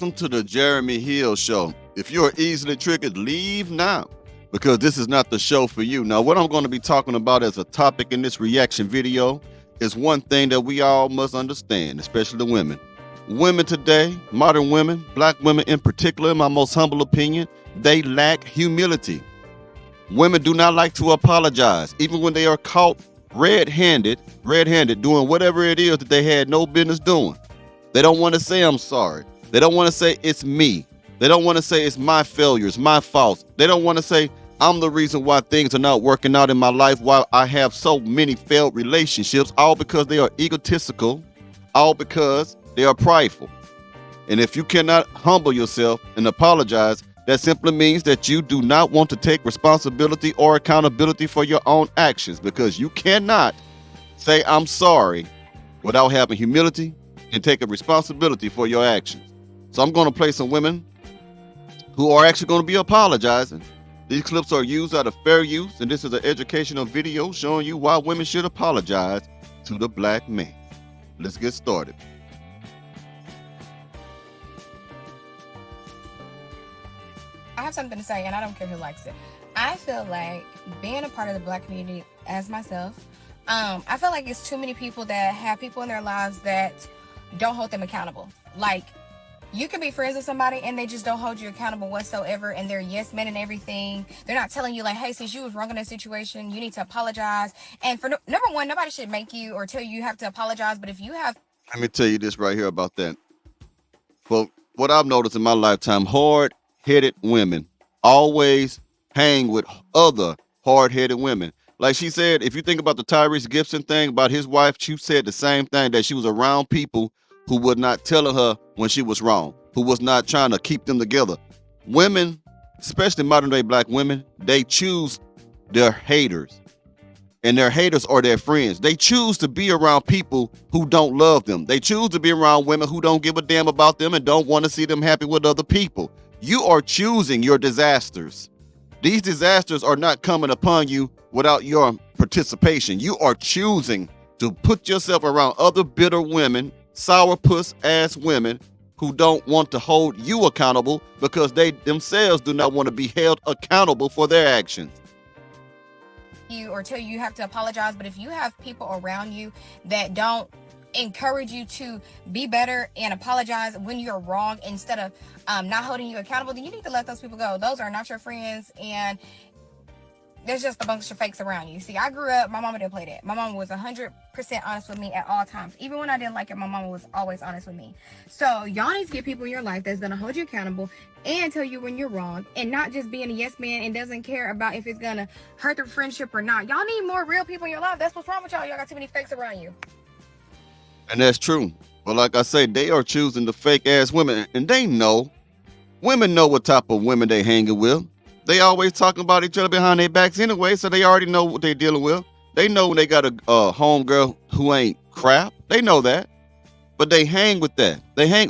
Welcome to the Jeremy Hill Show. If you are easily triggered, leave now because this is not the show for you. Now, what I'm going to be talking about as a topic in this reaction video is one thing that we all must understand, especially the women. Women today, modern women, black women in particular, in my most humble opinion, they lack humility. Women do not like to apologize, even when they are caught red-handed doing whatever it is that they had no business doing. They don't want to say, I'm sorry. They don't want to say, it's me. They don't want to say, it's my failures, my faults. They don't want to say, I'm the reason why things are not working out in my life, why I have so many failed relationships, all because they are egotistical, all because they are prideful. And if you cannot humble yourself and apologize, that simply means that you do not want to take responsibility or accountability for your own actions, because you cannot say, I'm sorry, without having humility and taking responsibility for your actions. So I'm going to play some women who are actually going to be apologizing. These clips are used out of fair use, and this is an educational video showing you why women should apologize to the black man. Let's get started. I have something to say, and I don't care who likes it. I feel like being a part of the black community as myself, I feel like it's too many people that have people in their lives that don't hold them accountable. Like, you can be friends with somebody and they just don't hold you accountable whatsoever, and they're yes men and everything. They're not telling you like, hey, since you was wrong in that situation, you need to apologize. And for number one, nobody should make you or tell you have to apologize. But if you have, let me tell you this right here about that. Well, what I've noticed in my lifetime, hard-headed women always hang with other hard-headed women. Like she said, if you think about the Tyrese Gibson thing about his wife, she said the same thing, that she was around people who would not tell her when she was wrong, who was not trying to keep them together. Women, especially modern day black women, they choose their haters, and their haters are their friends. They choose to be around people who don't love them. They choose to be around women who don't give a damn about them and don't want to see them happy with other people. You are choosing your disasters. These disasters are not coming upon you without your participation. You are choosing to put yourself around other bitter women, sourpuss ass women who don't want to hold you accountable because they themselves do not want to be held accountable for their actions. you or tell you have to apologize. But if you have people around you that don't encourage you to be better and apologize when you're wrong instead of not holding you accountable, then you need to let those people go. Those are not your friends, and there's just a bunch of fakes around you. See, I grew up, my mama didn't play that. My mama was 100% honest with me at all times. Even when I didn't like it, my mama was always honest with me. So y'all need to get people in your life that's going to hold you accountable and tell you when you're wrong, and not just being a yes man and doesn't care about if it's going to hurt the friendship or not. Y'all need more real people in your life. That's what's wrong with y'all. Y'all got too many fakes around you. And that's true. But like I say, they are choosing the fake ass women, and they know. Women know what type of women they hanging with. They always talking about each other behind their backs anyway, so they already know what they're dealing with. They know when they got a homegirl who ain't crap. They know that. But they hang with that.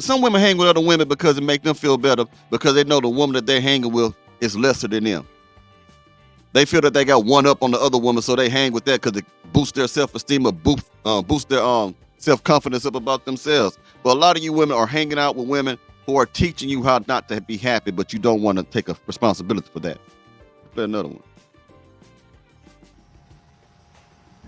Some women hang with other women because it makes them feel better, because they know the woman that they're hanging with is lesser than them. They feel that they got one up on the other woman, so they hang with that because it boosts their self-esteem or boost their self-confidence up about themselves. But a lot of you women are hanging out with women who are teaching you how not to be happy, but you don't want to take a responsibility for that. Play another one.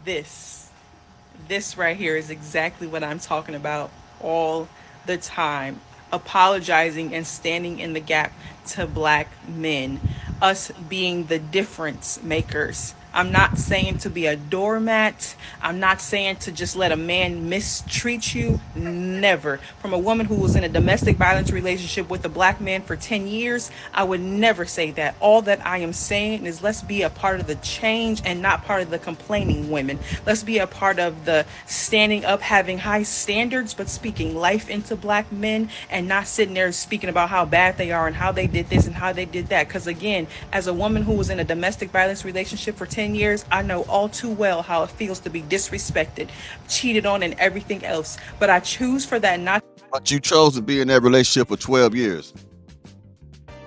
This right here is exactly what I'm talking about all the time. Apologizing and standing in the gap to black men. Us being the difference makers. I'm not saying to be a doormat. I'm not saying to just let a man mistreat you. Never. From a woman who was in a domestic violence relationship with a black man for 10 years, I would never say that. All that I am saying is let's be a part of the change and not part of the complaining women. Let's be a part of the standing up, having high standards, but speaking life into black men and not sitting there speaking about how bad they are and how they did this and how they did that. Because again, as a woman who was in a domestic violence relationship for 10 years, I know all too well how it feels to be disrespected, cheated on, and everything else. But I choose for that not. But you chose to be in that relationship for 12 years.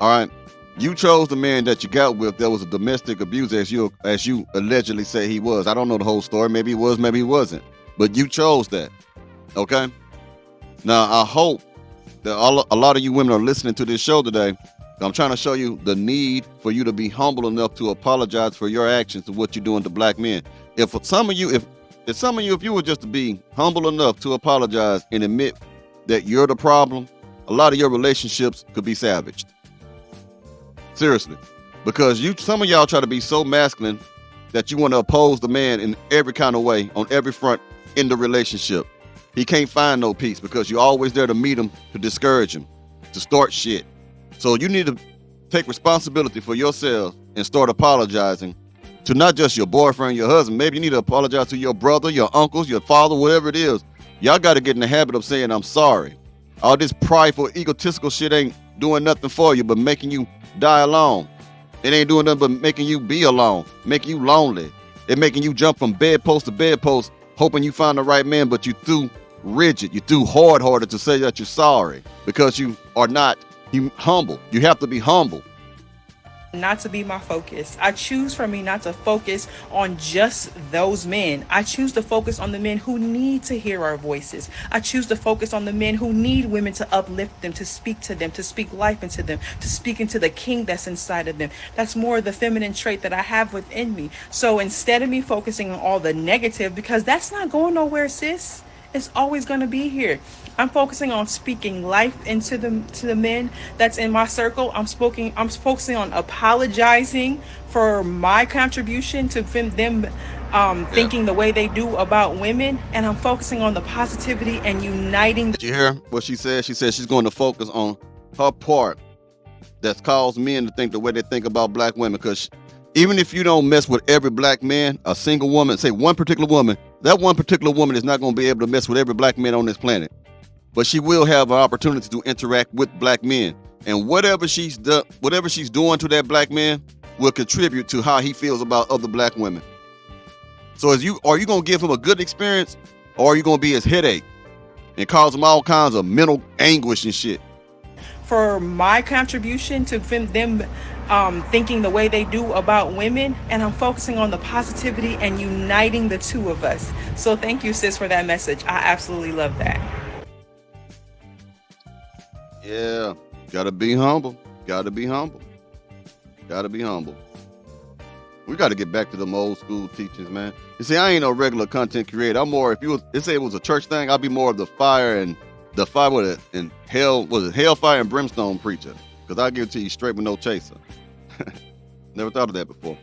All right. You chose the man that you got with that was a domestic abuser, as you allegedly say he was. I don't know the whole story. Maybe he was, maybe he wasn't. But you chose that. Okay? Now, I hope A lot of you women are listening to this show today. I'm trying to show you the need for you to be humble enough to apologize for your actions and what you're doing to black men. If some of you, if you were just to be humble enough to apologize and admit that you're the problem, a lot of your relationships could be savaged. Seriously. Because some of y'all try to be so masculine that you want to oppose the man in every kind of way, on every front in the relationship. He can't find no peace because you're always there to meet him, to discourage him, to start shit. So you need to take responsibility for yourself and start apologizing to not just your boyfriend, your husband. Maybe you need to apologize to your brother, your uncles, your father, whatever it is. Y'all got to get in the habit of saying, I'm sorry. All this prideful, egotistical shit ain't doing nothing for you but making you die alone. It ain't doing nothing but making you be alone, making you lonely. It making you jump from bedpost to bedpost, hoping you find the right man, but you too rigid, you too hard-hearted to say that you're sorry because you are not humble. You have to be humble. Not to be my focus. I choose for me not to focus on just those men. I choose to focus on the men who need to hear our voices. I choose to focus on the men who need women to uplift them, to speak to them, to speak life into them, to speak into the king that's inside of them. That's more of the feminine trait that I have within me. So instead of me focusing on all the negative, because that's not going nowhere, sis, it's always going to be here. I'm focusing on speaking life into the men that's in my circle. I'm focusing on apologizing for my contribution to them thinking the way they do about women, and I'm focusing on the positivity and uniting. Did you hear what she said? She said she's going to focus on her part that's caused men to think the way they think about black women. Because even if you don't mess with every black man, a single woman, say one particular woman, that one particular woman is not going to be able to mess with every black man on this planet. But she will have an opportunity to interact with black men. And whatever she's doing to that black man will contribute to how he feels about other black women. So are you going to give him a good experience, or are you going to be his headache and cause him all kinds of mental anguish and shit? For my contribution to them thinking the way they do about women, and I'm focusing on the positivity and uniting the two of us. So thank you, sis, for that message. I absolutely love that. Yeah, gotta be humble. Gotta be humble. Gotta be humble. We gotta get back to them old school teachings, man. You see, I ain't no regular content creator. I'm more, let's say it was a church thing, I'd be more of the fire and hellfire and brimstone preacher. Because I'll give it to you straight with no chaser. Never thought of that before.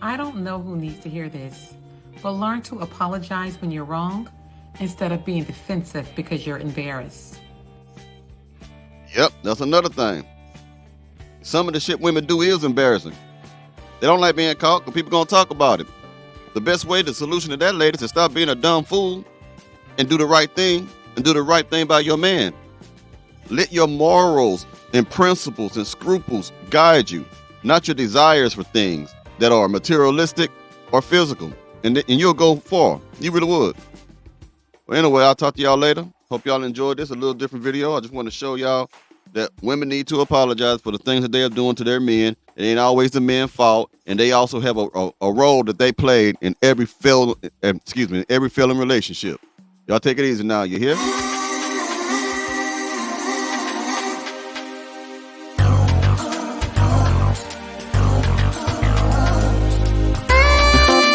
I don't know who needs to hear this, but learn to apologize when you're wrong instead of being defensive because you're embarrassed. Yep, that's another thing. Some of the shit women do is embarrassing. They don't like being caught because people gonna talk about it. The best way, the solution to that, ladies, is stop being a dumb fool and do the right thing, and do the right thing by your man. Let your morals and principles and scruples guide you, not your desires for things that are materialistic or physical. And you'll go far. You really would. Well, anyway, I'll talk to y'all later. Hope y'all enjoyed this. A little different video. I just want to show y'all that women need to apologize for the things that they are doing to their men. It ain't always the men's fault. And they also have a role that they played in every failing relationship. Y'all take it easy now. You hear?